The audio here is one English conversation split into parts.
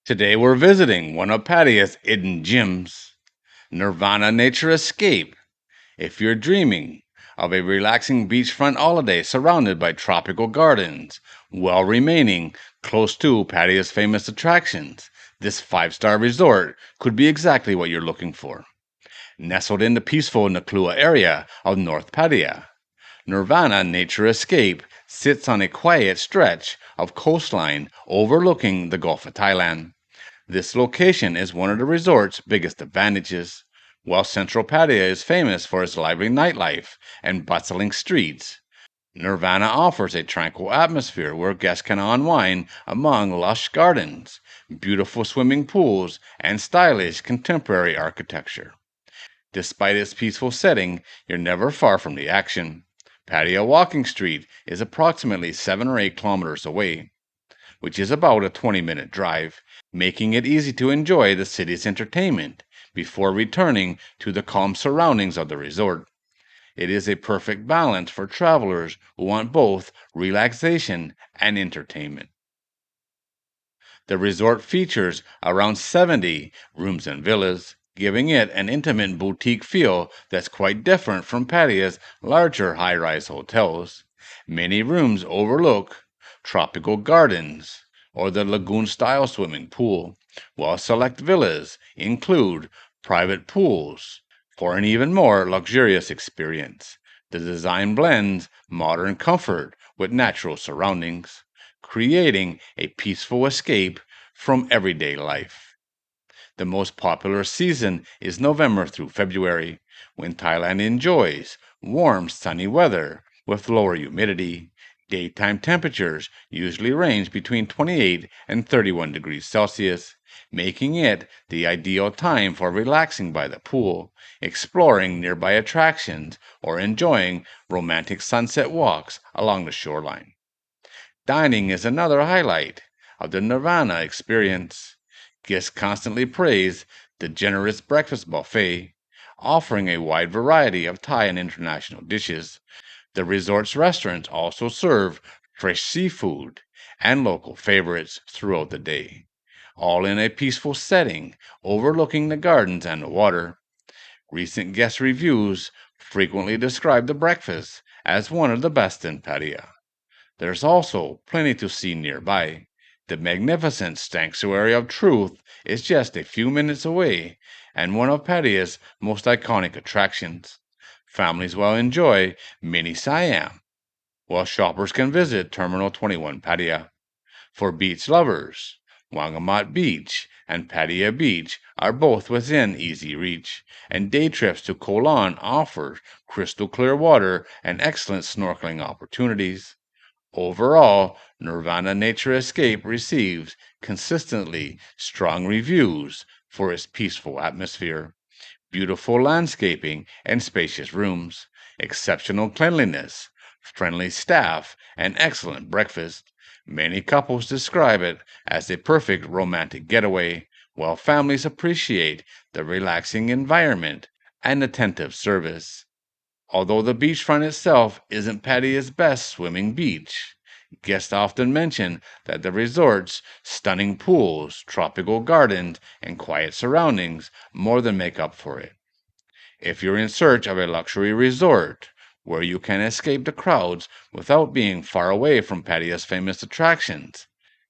Today we're visiting one of Pattaya's hidden gems, Nirvana Nature Escape. If you're dreaming of a relaxing beachfront holiday surrounded by tropical gardens while remaining close to Pattaya's famous attractions, this five-star resort could be exactly what you're looking for. Nestled in the peaceful Naklua area of North Pattaya, Nirvana Nature Escape sits on a quiet stretch of coastline overlooking the Gulf of Thailand. This location is one of the resort's biggest advantages. While Central Pattaya is famous for its lively nightlife and bustling streets, Nirvana offers a tranquil atmosphere where guests can unwind among lush gardens, beautiful swimming pools, and stylish contemporary architecture. Despite its peaceful setting, you're never far from the action. Pattaya Walking Street is approximately 7 or 8 kilometers away, which is about a 20-minute drive, making it easy to enjoy the city's entertainment before returning to the calm surroundings of the resort. It is a perfect balance for travelers who want both relaxation and entertainment. The resort features around 70 rooms and villas, giving it an intimate boutique feel that's quite different from Pattaya's larger high-rise hotels. Many rooms overlook tropical gardens or the lagoon-style swimming pool, while select villas include private pools for an even more luxurious experience. The design blends modern comfort with natural surroundings, creating a peaceful escape from everyday life. The most popular season is November through February, when Thailand enjoys warm, sunny weather with lower humidity. Daytime temperatures usually range between 28 and 31 degrees Celsius, making it the ideal time for relaxing by the pool, exploring nearby attractions, or enjoying romantic sunset walks along the shoreline. Dining is another highlight of the Nirvana experience. Guests constantly praise the generous breakfast buffet, offering a wide variety of Thai and international dishes. The resort's restaurants also serve fresh seafood and local favorites throughout the day, all in a peaceful setting overlooking the gardens and the water. Recent guest reviews frequently describe the breakfast as one of the best in Pattaya. There's also plenty to see nearby. The magnificent Sanctuary of Truth is just a few minutes away and one of Pattaya's most iconic attractions. Families will enjoy Mini Siam, while shoppers can visit Terminal 21 Pattaya. For beach lovers, Wangamat Beach and Pattaya Beach are both within easy reach, and day trips to Koh Lan offer crystal clear water and excellent snorkeling opportunities. Overall, Nirvana Nature Escape receives consistently strong reviews for its peaceful atmosphere, beautiful landscaping and spacious rooms, exceptional cleanliness, friendly staff, and excellent breakfast. Many couples describe it as a perfect romantic getaway, while families appreciate the relaxing environment and attentive service. Although the beachfront itself isn't Pattaya's best swimming beach, guests often mention that the resort's stunning pools, tropical gardens, and quiet surroundings more than make up for it. If you're in search of a luxury resort where you can escape the crowds without being far away from Pattaya's famous attractions,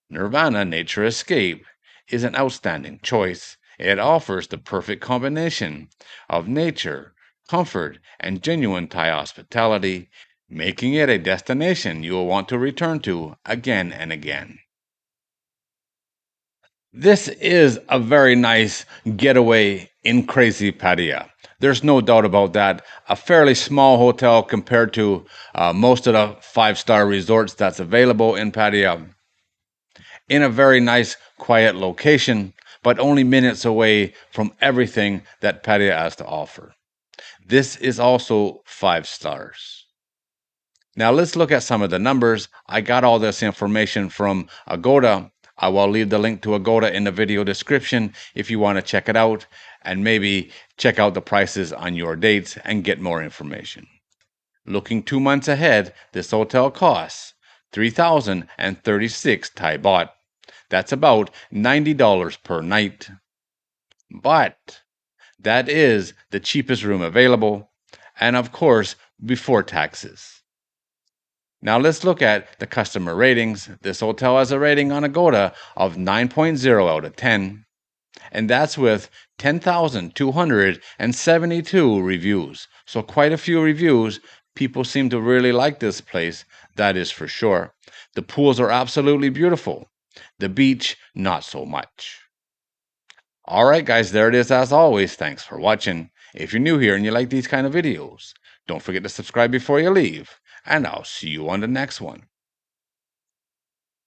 Nirvana Nature Escape is an outstanding choice. It offers the perfect combination of nature, comfort, and genuine Thai hospitality, making it a destination you will want to return to again and again. This is a very nice getaway in crazy Pattaya. There's no doubt about that. A fairly small hotel compared to most of the five-star resorts that's available in Pattaya, in a very nice, quiet location, but only minutes away from everything that Pattaya has to offer. This is also 5 stars. Now let's look at some of the numbers. I got all this information from Agoda. I will leave the link to Agoda in the video description if you want to check it out and maybe check out the prices on your dates and get more information. Looking 2 months ahead, this hotel costs 3,036 Thai baht. That's about $90 per night. But that is the cheapest room available, and of course, before taxes. Now let's look at the customer ratings. This hotel has a rating on Agoda of 9.0 out of 10, and that's with 10,272 reviews. So quite a few reviews. People seem to really like this place, that is for sure. The pools are absolutely beautiful. The beach, not so much. All right, guys, there it is as always. Thanks for watching. If you're new here and you like these kind of videos, don't forget to subscribe before you leave, and I'll see you on the next one.